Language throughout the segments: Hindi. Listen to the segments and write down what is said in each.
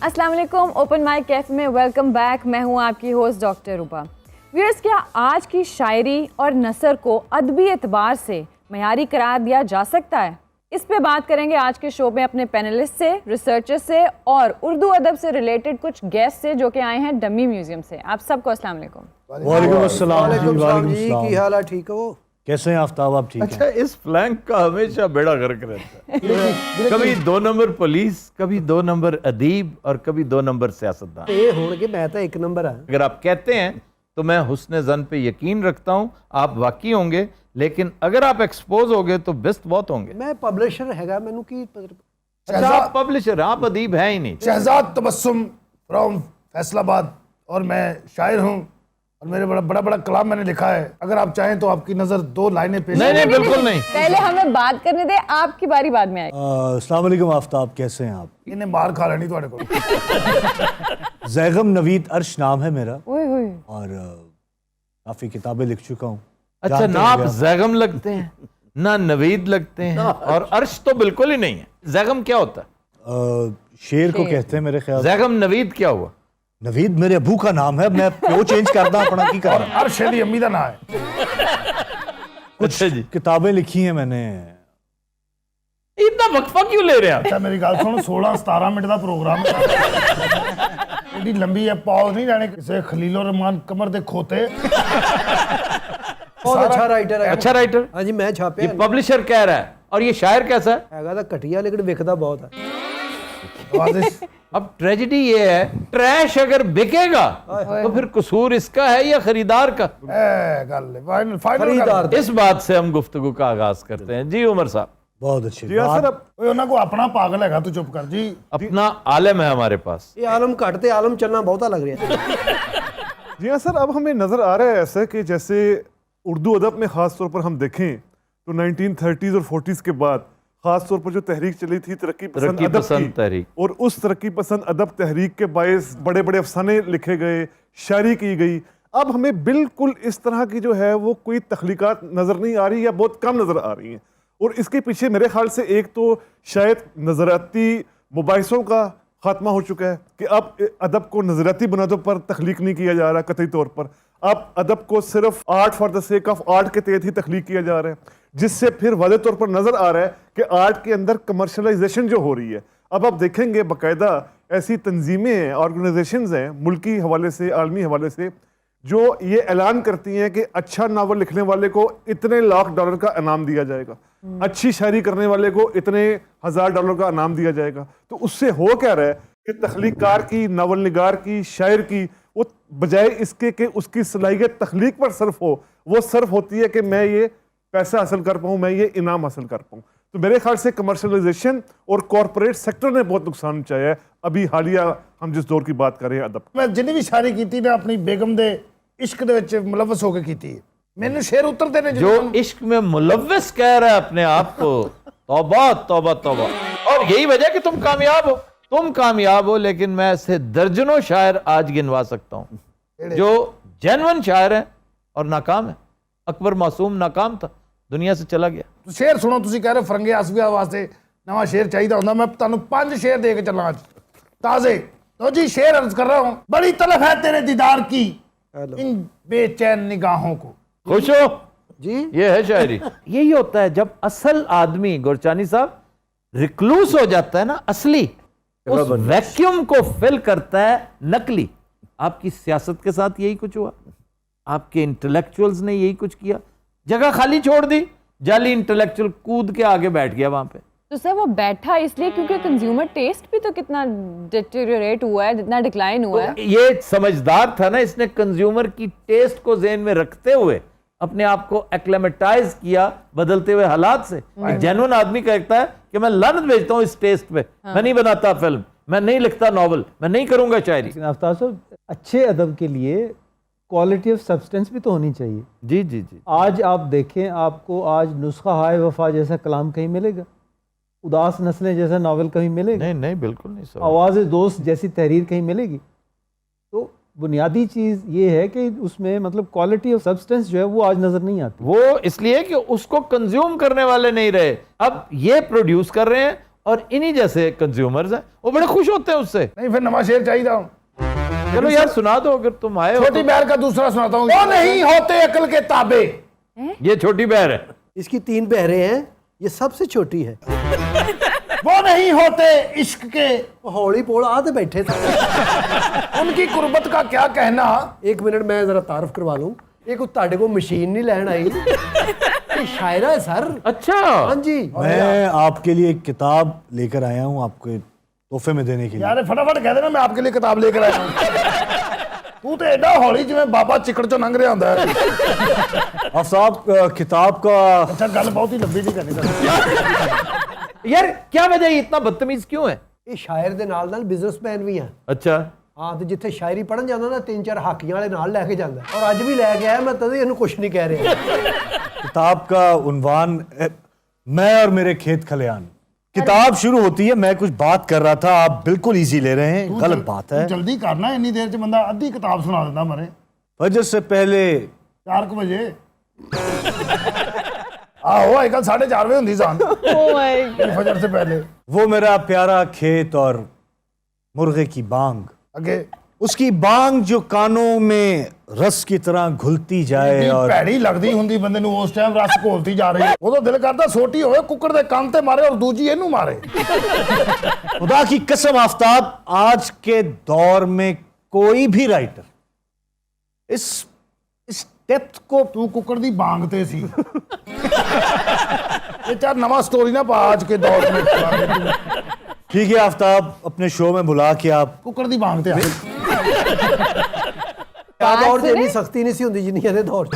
अस्सलाम वालेकुम, ओपन माइक कैफे में वेलकम बैक। मैं हूं आपकी होस्ट डॉक्टर रूबा। व्यूअर्स, क्या आज की शायरी और नसर को अदबी एतबार से मयारी करार दिया जा सकता है? इस पे बात करेंगे आज के शो में अपने पैनलिस्ट से, रिसर्चर से और उर्दू अदब से रिलेटेड कुछ गेस्ट से जो कि आए हैं डमी म्यूजियम से। आप सबको अस्सलाम वालेकुम। वालेकुम अस्सलाम जी। वालेकुम जी, की हाल है? ठीक हो? कैसे हैं आफ्ताब, आप ठीक अच्छा, इस फ्लैंक का हमेशा बेड़ा गर्क रहता है। कभी 2 नंबर पुलिस, कभी 2 नंबर अदीब और कभी 2 नंबर सियासतदान। ये होंगे, मैं तो 1 नंबर है। अगर आप कहते हैं तो मैं हुस्न जन पे यकीन रखता हूँ, आप वाकई होंगे, लेकिन अगर आप एक्सपोज होगे तो बेस्ट बहुत होंगे। मैं पब्लिशर हैगा, मैनू की अच्छा, आप पब्लिशर, आप अदीब है ही नहीं। शहजाद तबस्सुम फ्रॉम फैसलाबाद और मैं शायर हूँ और मेरे बड़ा कलाम मैंने लिखा है। अगर आप चाहें तो आपकी नजर 2 लाइनें पेश। नहीं, बिल्कुल नहीं। पहले हमें बात करने दे, आपकी बारी बाद में आएगी। अस्सलाम वालेकुम आफ्ताब, कैसे हैं आप? इन्हें मार खा लेनी थोड़े को। जैगम नवीद अर्श नाम है मेरा ओए होए। और काफ़ी किताबें लिख चुका हूँ। अच्छा, ना आप जैगम लगते हैं ना नवीद लगते हैं और अर्श तो बिल्कुल ही नहीं है। जैगम क्या होता है? शेर को कहते हैं मेरे ख्याल। जैगम नवीद क्या हुआ? नवीद मेरे अबू का नाम है, मैं क्यों चेंज करता अपना की कर। अर्श दी अम्मी का नाम है। कुछ किताबें लिखी हैं मैंने। इतना वक्फा क्यों ले रहे हैं आप? अच्छा मेरी गल सुनो, 16-17 मिनट का प्रोग्राम एडी लंबी है, पॉज नहीं जाने किसी खलीलो रहमान कमर दे खोते। बहुत अच्छा राइटर है। अच्छा राइटर? हाँ जी, मैं छापे। ये पब्लिशर कह रहा है। और ये शायर कैसा है? हैगा तो घटिया, लेकिन विकदा बहुत है। अब ट्रेजेडी ये है, ट्रैश अगर बिकेगा तो फिर कसूर इसका है या खरीदार का? फाइनल इस बात से हम गुफ्तगू का आगाज करते हैं। जी उमर साहब। बहुत अच्छी जी सर, उन्होंने को अपना पागल हैगा, तू चुप कर जी। अपना आलम है हमारे पास। ये आलम घटते आलम चलना बहुता लग रहा है। जी हाँ सर, अब हमें नज़र आ रहा है ऐसा कि जैसे उर्दू अदब में ख़ास तौर पर हम देखें तो 1930s और 40s के बाद ख़ास तौर पर जो तहरीक चली थी तरक्की पसंद अदब तहरीक, और उस तरक्की पसंद अदब तहरीक के बायस बड़े बड़े अफसाने लिखे गए, शायरी की गई। अब हमें बिल्कुल इस तरह की जो है वो कोई तख्लीकात नज़र नहीं आ रही या बहुत कम नज़र आ रही हैं। और इसके पीछे मेरे ख्याल से एक तो शायद नज़रियाती मुबाहिसों का खात्मा हो चुका है कि अब अदब को नज़रियाती बुनियादों पर तख्लीक नहीं किया जा रहा कतई तौर पर। अब अदब को सिर्फ art for the sake of art के तहत ही तख्लीक किया जा रहा है, जिससे फिर वाज़ेह तौर पर नज़र आ रहा है कि आर्ट के अंदर कमर्शलाइजेशन जो हो रही है। अब आप देखेंगे बाकायदा ऐसी तंजीमें हैं, ऑर्गेनाइजेशंस हैं मुल्की हवाले से, आलमी हवाले से, जो ये ऐलान करती हैं कि अच्छा नावल लिखने वाले को इतने $1,00,000 का इनाम दिया जाएगा, अच्छी शायरी करने वाले को इतने $1,000 का इनाम दिया जाएगा। तो उससे हो क्या रहा है कि तख्लीककार की, नावल निगार की, शायर की, वो बजाय इसके कि उसकी सलाहियत तख्लीक पर सर्फ हो, वो सर्फ होती है कि मैं ये पैसा हासिल कर पाऊँ, मैं ये इनाम हासिल कर पाऊँ। तो मेरे ख्याल से कमर्शलाइजेशन और कॉरपोरेट सेक्टर ने बहुत नुकसान पहुंचाया है अभी हालिया हम जिस दौर की बात कर रहे हैं अदब। मैं जिन्नी भी शायरी की ना अपनी बेगम दे इश्क दे विच मुलव्वस होके की। मैंने शेर उतरते ने जो इश्क में मुलव्वस कह रहा है अपने आप को, तौबा तौबा तौबा। और यही वजह कि तुम कामयाब हो, तुम कामयाब हो, लेकिन मैं ऐसे दर्जनों शायर आज गिनवा सकता हूं जो जेन्युइन शायर हैं और नाकाम है। अकबर मासूम नाकाम था, दुनिया से चला गया। शेर सुनो, तुसी कह रहे हो फरंगे आसविया वास्ते नवा शेर चाहिए होंदा, मैं तुहानू 5 शेर दे के चलना आज ताजे। तो जी शेर अर्ज कर रहा हूं। बड़ी तलब है तेरे दीदार की इन बेचैन निगाहों को। खुश हो जी, ये है शायरी। यही होता है जब असल आदमी, गुरचानी साहब, रिक्लूस हो जाता है ना, असली उस वैक्यूम को फिल करता है नकली। आपकी सियासत के साथ यही कुछ हुआ, आपके इंटेलेक्चुअल्स ने यही कुछ किया, जगह खाली छोड़ दी, जाली इंटेलेक्चुअल कूद के आगे बैठ गया वहां पे। तो सर वो बैठा इसलिए क्योंकि कंज्यूमर टेस्ट भी तो कितना डिटेरियोरेट हुआ है, जितना डिक्लाइन हुआ है। ये समझदार था ना, इसने कंज्यूमर की टेस्ट को ज़हन में रखते हुए अपने आप को एक्लेमेटाइज किया बदलते हुए हालात से। जेन्युइन आदमी कहता है कि मैं लानत भेजता हूँ इस टेस्ट पे, मैं नहीं बनाता फिल्म, मैं नहीं लिखता नॉवल, मैं नहीं करूंगा शायरी। आफ्ताब साहब, अच्छे अदब के लिए क्वालिटी ऑफ सब्सटेंस भी तो होनी चाहिए। जी जी जी। आज आप देखें, आपको आज नुस्खा हाय वफा जैसा कलाम कहीं मिलेगा? उदास नस्लें जैसा नावल कहीं मिलेगा? नहीं नहीं, बिल्कुल नहीं सर। आवाज़ दोस्त जैसी तहरीर कहीं मिलेगी? तो बुनियादी चीज़ ये है कि उसमें मतलब क्वालिटी ऑफ सब्सटेंस जो है वो आज नज़र नहीं आती। वो इसलिए कि उसको कंज्यूम करने वाले नहीं रहे, अब ये प्रोड्यूस कर रहे हैं और इन्हीं जैसे कंज्यूमर्स हैं, वो बड़े खुश होते हैं उससे। नहीं फिर नवा शेर चाहिए हूँ। चलो यार सुना दो अगर तुम आए हो छोटी तो। बहर का दूसरा सुनाता हूँ। वो नहीं होते अकल के ताबे। ये छोटी बहर है। इसकी 3 बहरें हैं, ये सबसे छोटी है। वो नहीं होते इश्क के, हौली पोल आते बैठे थे। उनकी कुर्बत का क्या कहना। 1 मिनट मैं जरा तारफ करवा लूं। एक ਤੁਹਾਡੇ को मशीन नहीं लैन आई, ये शायरा है सर। अच्छा हाँ जी। मैं आपके लिए एक किताब लेकर आया हूँ आपको तोहफे में देने के लिए। यार फटाफट कह देना मैं आपके लिए किताब लेकर आया हूँ। तू तो एडा हौली जिवें बाबा चिकड़ चो लंघ रहा होंदा है। और साहब किताब का अच्छा गल बहुत ही लंबी नहीं करनी। यार क्या वजह है, इतना बदतमीज क्यों है? ਇਹ ਸ਼ਾਇਰ ਦੇ ਨਾਲ ਬਿਜ਼ਨਸਮੈਨ ਵੀ ਆ। अच्छा ਹਾਂ ਤੇ ਜਿੱਥੇ ਸ਼ਾਇਰੀ ਪੜਨ ਜਾਂਦਾ ਨਾ 3-4 ਹਾਕੀਆਂ ਵਾਲੇ ਨਾਲ ਲੈ ਕੇ ਜਾਂਦਾ ਔਰ ਅੱਜ ਵੀ ਲੈ ਕੇ ਆਇਆ। ਮੈਂ ਤਦੇ ਇਹਨੂੰ ਕੁਝ नहीं कह रहा। किताब का उन्वान मैं और मेरे खेत खलियान। किताब शुरू होती है, मैं कुछ बात कर रहा था, आप बिल्कुल इजी ले रहे हैं, गलत बात है। जल्दी करना, इन्नी देर च बंदा अद्धी किताब सुना देता मरे। फजर से पहले 4 बजे आहो आजकल 4:30 बजे होंदी सान। फजर से पहले वो मेरा प्यारा खेत और मुर्गे की बांग, अगे उसकी बांग जो कानों में रस की तरह घुलती जाए और ਭੈੜੀ ਲੱਗਦੀ ਹੁੰਦੀ ਬੰਦੇ ਨੂੰ ਉਸ ਟਾਈਮ ਰਸ ਘੋਲਤੀ ਜਾ ਰਹੀ। ਉਦੋਂ ਦਿਲ ਕਰਦਾ ਛੋਟੀ ਹੋਵੇ ਕੁੱਕੜ ਦੇ ਕੰਨ ਤੇ ਮਾਰੇ ਔਰ ਦੂਜੀ ਇਹਨੂੰ ਮਾਰੇ। खुदा की कसम आफ्ताब, आज के दौर में कोई भी राइटर इस डेप्थ को ਤੂੰ ਕੁੱਕੜ ਦੀ ਬਾਂਗ ਤੇ ਸੀ। ਇਹ ਚਾਰ ਨਵਾਂ ਸਟੋਰੀ ਨਾ ਪਾ आज के दौर में। ठीक है आफ्ताब, अपने शो में बुला के आप ਕੁੱਕੜ ਦੀ ਬਾਂਗ ਤੇ ਆ। ਆ ਦੌਰ 'ਚ ਇੰਨੀ ਸਖਤੀ ਨਹੀਂ ਸੀ ਹੁੰਦੀ ਜਿੰਨੀ ਇਹਦੇ ਦੌਰ 'ਚ।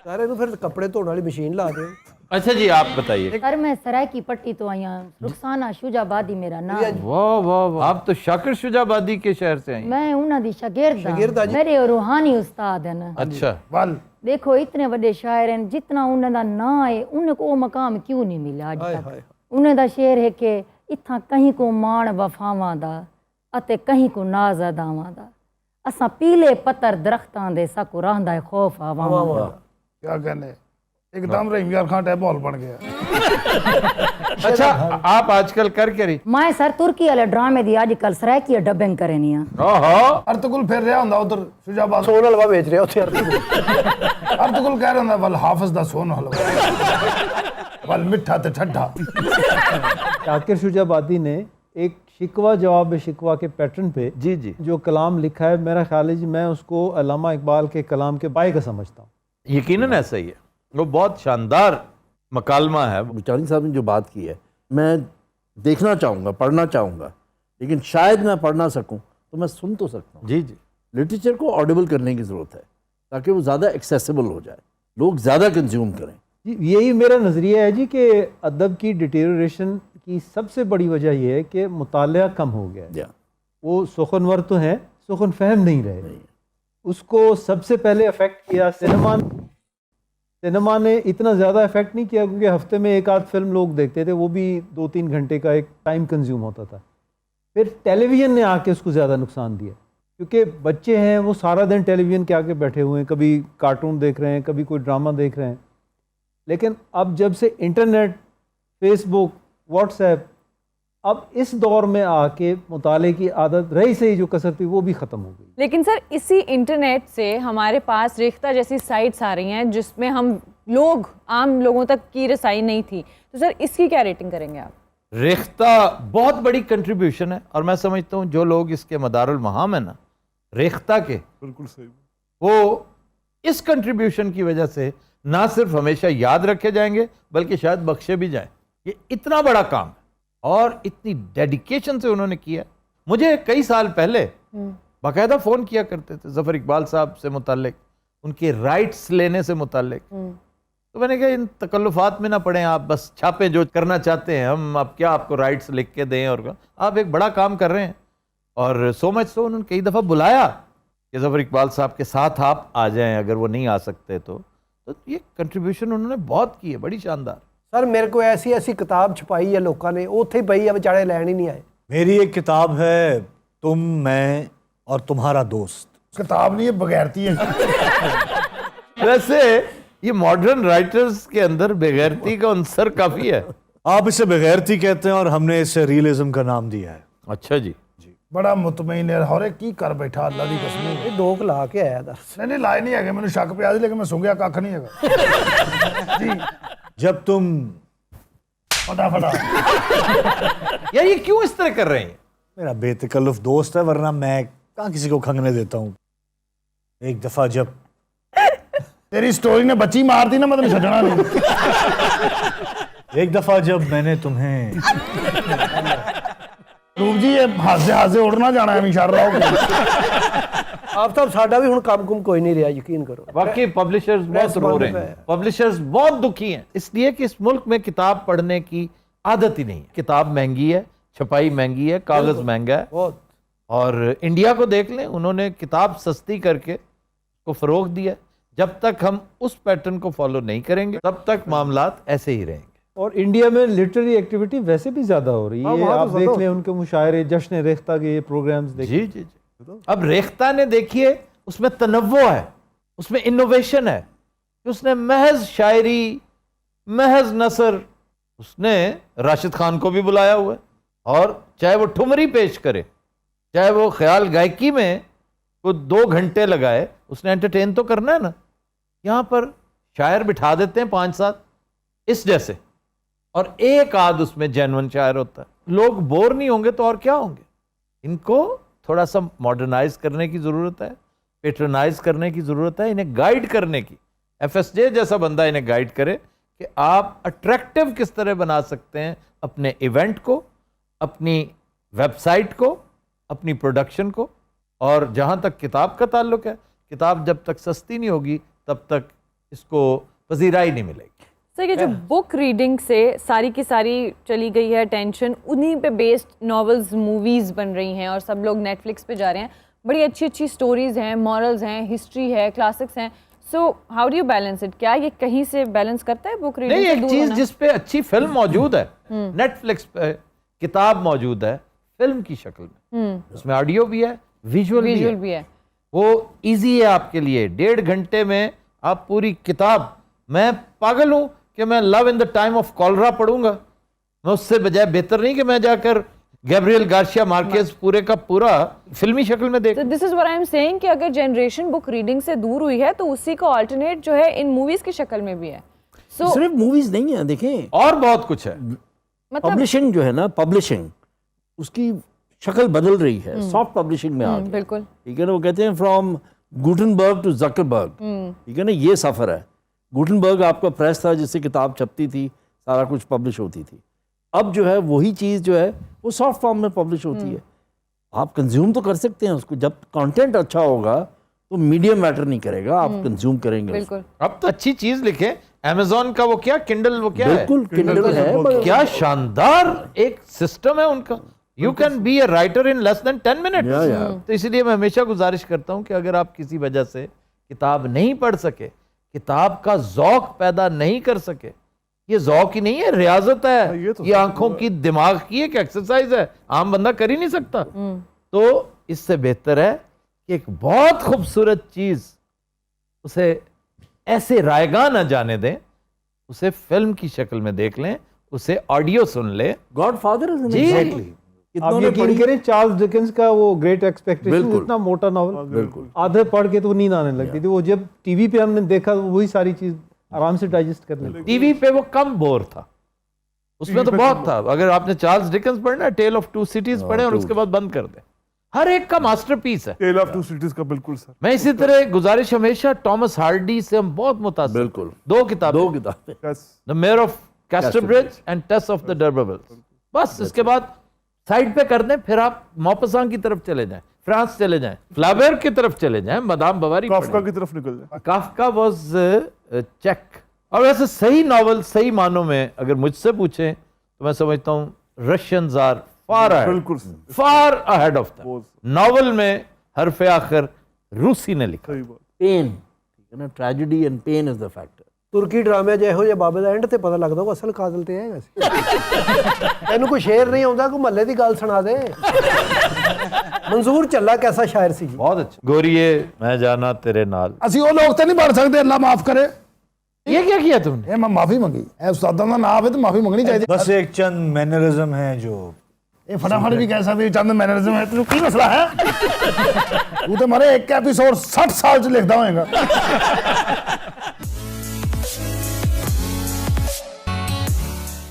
ਸਾਰੇ ਇਹਨੂੰ ਫਿਰ ਕੱਪੜੇ ਧੋਣ ਵਾਲੀ ਮਸ਼ੀਨ ਲਾ ਦਿਓ। अच्छा जी आप बताइए। सर मैं सराय की पट्टी तो आई हूँ, रुखसाना शुजाबादी मेरा नाम है। वाह वाह वाह, आप तो शाकिर शुजाबादी के शहर से आई। मैं उन्हों दी शागिर्द शागिर्द हां। आ जी। मेरे और रूहानी उस्ताद हैं। अच्छा ਵੱਲ देखो इतने बड़े शायर हैं, जितना उन्हों दा ना है उन्हें को वो मकाम क्यों नहीं मिला आज तक। उन्हें दा शेर है कि इत्था कहीं को मान वफावां दा अते कहीं को नाज अदावां दा, असां पीले पत्तर दरख्तां दे साकू रहंदा है खौफ आवावां दा। क्या कहने एकदम रहीम यार खान टाइप माहौल बन गया। अच्छा आप आजकल कर क्या रही? मैं सर तुर्की वाले ड्रामे दी आजकल सराय की डबिंग करनी है। ओहो अर्तुगुल फिर रहा ਹੁੰਦਾ उधर शुजाबाद। ਸੋਨ ਹਲਵਾ ਵੇਚ ਰਿਹਾ ਉੱਥੇ ਅਰਥ। अर्तुगुल कह रहा ਹੁੰਦਾ वल हाफिज दा सोन हलवा वल मिठा ते ठंडा। शाकिर शुजाबादी ने एक शिकवा जवाब शिकवा के पैटर्न पे जी जी जो कलाम लिखा है, मेरा ख्याल है जी मैं उसको अल्लामा इकबाल के कलाम के बाय का समझता हूँ। यकीनन ऐसा ही है, वो बहुत शानदार मकालमा है। गुरचानी साहब ने जो बात की है मैं देखना चाहूँगा, पढ़ना चाहूँगा, लेकिन शायद मैं पढ़ ना सकूँ तो मैं सुन तो सकता हूँ। जी जी लिटरेचर को ऑडिबल करने की ज़रूरत है ताकि वो ज़्यादा एक्सेसिबल हो जाए, लोग ज़्यादा कंज्यूम करें। जी यही मेरा नज़रिया है जी कि अदब की डिटेरियोरेशन की सबसे बड़ी वजह यह है कि मुतालिया कम हो गया है। या वो सुखनवर तो हैं, सुखन फहम नहीं रहे। उसको सबसे पहले अफेक्ट किया सिनेमा ने इतना ज़्यादा इफेक्ट नहीं किया क्योंकि हफ्ते में एक आध फिल्म लोग देखते थे, वो भी 2-3 घंटे का एक टाइम कंज्यूम होता था। फिर टेलीविज़न ने आके उसको ज़्यादा नुकसान दिया क्योंकि बच्चे हैं वो सारा दिन टेलीविज़न के आके बैठे हुए हैं, कभी कार्टून देख रहे हैं, कभी कोई ड्रामा देख रहे हैं। लेकिन अब जब से इंटरनेट, फेसबुक, व्हाट्सएप, अब इस दौर में आके मुताले की आदत रही से ही जो कसर थी वो भी ख़त्म हो गई। लेकिन सर इसी इंटरनेट से हमारे पास रेख्ता जैसी साइट्स आ रही हैं जिसमें हम लोग आम लोगों तक की रसाई नहीं थी, तो सर इसकी क्या रेटिंग करेंगे आप? रेख्ता बहुत बड़ी कंट्रीब्यूशन है और मैं समझता हूँ जो लोग इसके मदारुल महाम है ना रेख्ता के, बिल्कुल सही। वो इस कंट्रीब्यूशन की वजह से ना सिर्फ हमेशा याद रखे जाएंगे बल्कि शायद बख्शे भी जाएं। ये इतना बड़ा काम है और इतनी डेडिकेशन से उन्होंने किया। मुझे कई साल पहले बाकायदा फ़ोन किया करते थे ज़फ़र इकबाल साहब से मुताल्लिक, उनके राइट्स लेने से मुताल्लिक। तो मैंने कहा इन तकल्लुफ़ात में ना पड़े, आप बस छापें जो करना चाहते हैं, हम अब क्या आपको राइट्स लिख के दें, और आप एक बड़ा काम कर रहे हैं। और सो मच सो उन्होंने कई दफ़ा बुलाया कि ज़फ़र इकबाल साहब के साथ आप आ जाएं अगर वो नहीं आ सकते तो ये कंट्रीब्यूशन उन्होंने बहुत की है, बड़ी शानदार। सर मेरे को ऐसी ऐसी किताब छपाई है लोगों ने, उत्थे ही पई है, बेचारे लैन ही नहीं आए। मेरी एक किताब है तुम, मैं और तुम्हारा दोस्त। किताब नहीं है, बगैरती है। वैसे ये मॉडर्न राइटर्स के अंदर बेगैरती का अंसर काफ़ी है। आप इसे बेगैरती कहते हैं और हमने इसे रियलिज्म का नाम दिया है। अच्छा जी। बड़ा मुतमईन है हौरे की कर बैठा अल्लाह दी कसम ਇਹ ਦੋ ਲਾ ਕੇ ਆਇਆ ਦੱਸ नहीं लाए नहीं है मैंने शक पिया लेकिन मैं सुंघिया कख नहीं है जी जब तुम फटाफट यार ये क्यों इस तरह कर रहे हैं? मेरा बेतकल्लुफ दोस्त है, वरना मैं कहाँ किसी को खंगने देता हूँ। एक दफा जब तेरी स्टोरी ने बच्ची मार दी ना मतलब छड़ना नहीं। एक दफा जब मैंने तुम्हें रूप जी ये हासे हासे उड़ना जाना है इशार रहा ਆਫਤਾਬ ਸਾਡਾ ਵੀ ਹੁਣ ਕੰਮ ਕੁਮ ਕੋਈ ਨਹੀਂ ਰਿਹਾ ਯਕੀਨ ਕਰੋ वाकई पब्लिशर्स बहुत रो रहे हैं, पब्लिशर्स बहुत दुखी हैं, इसलिए कि इस मुल्क में किताब पढ़ने की आदत ही नहीं है। किताब महंगी है, छपाई महंगी है, कागज महंगा है। बहुत और इंडिया को देख लें, उन्होंने किताब सस्ती करके को फरोग दिया। जब तक हम उस पैटर्न को फॉलो नहीं करेंगे तब तक मामलात ऐसे ही रहेंगे। और इंडिया में लिटरेरी एक्टिविटी वैसे भी ज़्यादा हो रही है। वहाँ तो आप देख ज़्यादा। लें उनके मुशायरे, जश्न रेख्ता के ये प्रोग्राम्स देखिए। जी जी जी। अब रेख्ता ने देखिए उसमें तनव्वो है, उसमें इनोवेशन है, उसने महज शायरी, महज नसर, उसने राशिद खान को भी बुलाया हुआ है। और चाहे वो ठुमरी पेश करे, चाहे वो ख्याल गायकी में वो 2 घंटे लगाए, उसने एंटरटेन तो करना है ना। यहाँ पर शायर बिठा देते हैं 5-7 इस जैसे, और एक आध उसमें जेन्युइन शायर होता है। लोग बोर नहीं होंगे तो और क्या होंगे। इनको थोड़ा सा मॉडर्नाइज करने की ज़रूरत है, पेट्रोनाइज करने की ज़रूरत है, इन्हें गाइड करने की। FSJ जैसा बंदा इन्हें गाइड करे कि आप अट्रैक्टिव किस तरह बना सकते हैं अपने इवेंट को, अपनी वेबसाइट को, अपनी प्रोडक्शन को। और जहाँ तक किताब का ताल्लुक है, किताब जब तक सस्ती नहीं होगी तब तक इसको पजीराई नहीं मिलेगी। सर ये जो बुक रीडिंग से सारी की सारी चली गई है टेंशन, उन्हीं पे बेस्ड नॉवेल्स, मूवीज़ बन रही हैं और सब लोग नेटफ्लिक्स पे जा रहे हैं। बड़ी अच्छी अच्छी स्टोरीज़ हैं, मॉरल्स हैं, हिस्ट्री है, क्लासिक्स हैं। So how do you balance it? क्या ये कहीं से बैलेंस करता है बुक रीडिंग नहीं, से एक दूर चीज होना? जिस पे अच्छी फिल्म मौजूद है, नेटफ्लिक्स पे किताब मौजूद है फिल्म की शक्ल में, उसमें ऑडियो भी है, विजुअल भी है। वो इजी है आपके लिए। 1.5 घंटे में आप पूरी किताब, मैं पागल हूं कि मैं love in the time of cholera पढ़ूंगा, मैं उससे बजाय बेहतर नहीं कि मैं जाकर गैब्रियल गार्सिया मार्केज पूरे का पूरा फिल्मी शक्ल में देख। So this is what I am saying कि अगर जनरेशन बुक रीडिंग से दूर हुई है तो उसी का अल्टरनेट जो है इन मूवीज की शक्ल में भी है। So सिर्फ मूवीज नहीं है, देखें और बहुत कुछ है। मतलब पब्लिशिंग जो है ना, पब्लिशिंग उसकी शक्ल बदल रही है, सॉफ्ट पब्लिशिंग में आ गया। बिल्कुल ठीक है ना, वो कहते हैं फ्रॉम गुटनबर्ग टू जकरबर्ग। ठीक है ना, ये सफ़र है। गुटनबर्ग आपका प्रेस था जिससे किताब छपती थी, सारा कुछ पब्लिश होती थी। अब जो है वही चीज़ जो है वो सॉफ्ट फॉर्म में पब्लिश होती है। आप कंज्यूम तो कर सकते हैं उसको, जब कंटेंट अच्छा होगा तो मीडियम मैटर नहीं करेगा, आप कंज्यूम करेंगे उसको। बिल्कुल। अब तो अच्छी चीज लिखे, अमेजोन का वो क्या किंडल, वो क्या है, बिल्कुल किंडल है, मगर क्या शानदार एक सिस्टम है उनका। You can be a writer in less than 10 minute. तो इसलिए मैं हमेशा गुजारिश करता हूं कि अगर आप किसी वजह से किताब नहीं पढ़ सके, किताब का ज़ौक पैदा नहीं कर सके, ये ज़ौक ही नहीं है, रियाजत है, ये आंखों की, दिमाग की एक एक्सरसाइज है, आम बंदा कर ही नहीं सकता। तो इससे बेहतर है कि एक बहुत खूबसूरत चीज उसे ऐसे रायगा न जाने दें, उसे फिल्म की शक्ल में देख लें, उसे ऑडियो सुन ले। गॉडफादर जी। आप यकीन करें चार्ल्स डिकेंस का वो ग्रेट एक्सपेक्टेशन, बिल्कुल। इतना मोटा नॉवल, बिल्कुल। आधे पढ़ के तो नींद आने लगती थी। वो जब टीवी पे हमने देखा वही सारी चीज आराम से डाइजेस्ट कर लेते। टीवी पे वो कम बोर था, उसमें तो बहुत था। अगर आपने चार्ल्स डिकेंस पढ़ना, टेल ऑफ 2 सिटीज पढ़े और उसके बाद बंद कर दे, हर एक का मास्टरपीस है। टेल ऑफ 2 सिटीज का बिल्कुल सर। मैं इसी तरह गुजारिश हमेशा, टॉमस हार्डी से हम बहुत मुतासिर। बिल्कुल। 2 किताबें, 2 किताबें, the mayor of Casterbridge and Tess of the d'Urbervilles. बस इसके बाद साइड पे कर दें, फिर आप मौपसां की तरफ चले जाएं, फ्रांस चले जाएं, फ्लाबेर की तरफ चले जाएं, मदाम बवारी काफका की तरफ निकल जाए। काफका वाज चेक। और वैसे सही नॉवल सही मानों में अगर मुझसे पूछें तो मैं समझता हूं रशियंस आर बिल्कुल far ahead of them. Novel में हरफ आखिर रूसी ने लिखा। सही बात। पेन, ठीक है ना, tragedy and pain is the factor. ਤੁਰਕੀ ਡਰਾਮੇ 'ਚ ਇਹੋ ਜਿਹੇ ਬਾਬੇ ਦਾ ਐਂਡ ਤੇ ਪਤਾ ਲੱਗਦਾ ਉਹ ਅਸਲ ਕਾਤਲ ਤੇ ਹੈਗਾ ਸੀ। ਇਹਨੂੰ ਕੋਈ ਸ਼ੇਰ ਨਹੀਂ ਆਉਂਦਾ, ਕੋਈ ਮਹੱਲੇ ਦੀ ਗੱਲ ਸੁਣਾ ਦੇ। ਮਨਜ਼ੂਰ ਚੱਲਾ ਕੈਸਾ ਸ਼ਾਇਰ ਸੀ ਜੀ। बहुत अच्छा। गोरिये मैं जाना तेरे नाल। ਅਸੀਂ ਉਹ ਲੋਕ ਤਾਂ ਨਹੀਂ ਬਣ ਸਕਦੇ ਅੱਲਾ ਮਾਫ ਕਰੇ ये क्या किया तुमने? ਇਹ ਮੈਂ ਮਾਫੀ ਮੰਗੀ ਇਹ ਉਸਤਾਦਾਂ ਦਾ ਨਾਮ ਹੈ ਤੇ ਮਾਫੀ ਮੰਗਣੀ ਚਾਹੀਦੀ बस एक चंद मैनरिज्म है जो ਇਹ ਫਟਾਫਟ ਵੀ ਕਹਿ ਸਕਦੇ ਚੰਦ ਮੈਨਰਿਜ਼ਮ ਹੈ ਤੈਨੂੰ ਕੀ ਮਸਲਾ ਹੈ ਤੂੰ ਤੇ ਮਾਰੇ ਇੱਕ ਐਪੀਸੋਡ 60 ਸਾਲ ਚ ਲਿਖਦਾ ਹੋਏਗਾ